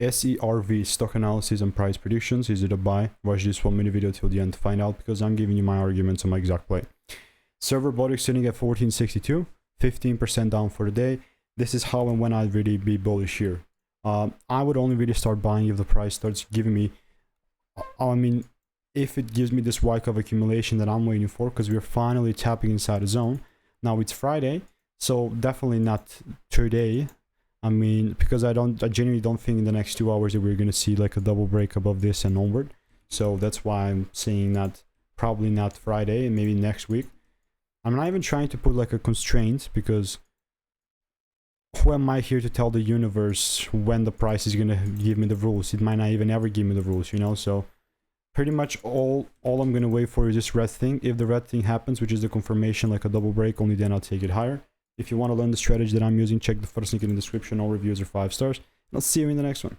SERV Stock Analysis and Price Predictions. Is it a buy? Watch this 1 minute video till the end to find out, because I'm giving you my arguments on my exact play. SERV Robotics sitting at 1462, 15% down for the day. This is how and when I'd really be bullish here. I would only really start buying if the price starts giving me, I mean, if it gives me this white of accumulation that I'm waiting for, because we're finally tapping inside a zone. Now it's Friday, so definitely not today. I mean, because I genuinely don't think in the next 2 hours that we're going to see like a double break above this and onward. So that's why I'm saying that probably not Friday and maybe next week. I'm not even trying to put like a constraint, because who am I here to tell the universe when the price is going to give me the rules? It might not even ever give me the rules, you know? So pretty much all I'm going to wait for is this red thing. If the red thing happens, which is the confirmation, like a double break, only then I'll take it higher. If you want to learn the strategy that I'm using, check the first link in the description. All reviews are 5 stars. And I'll see you in the next one.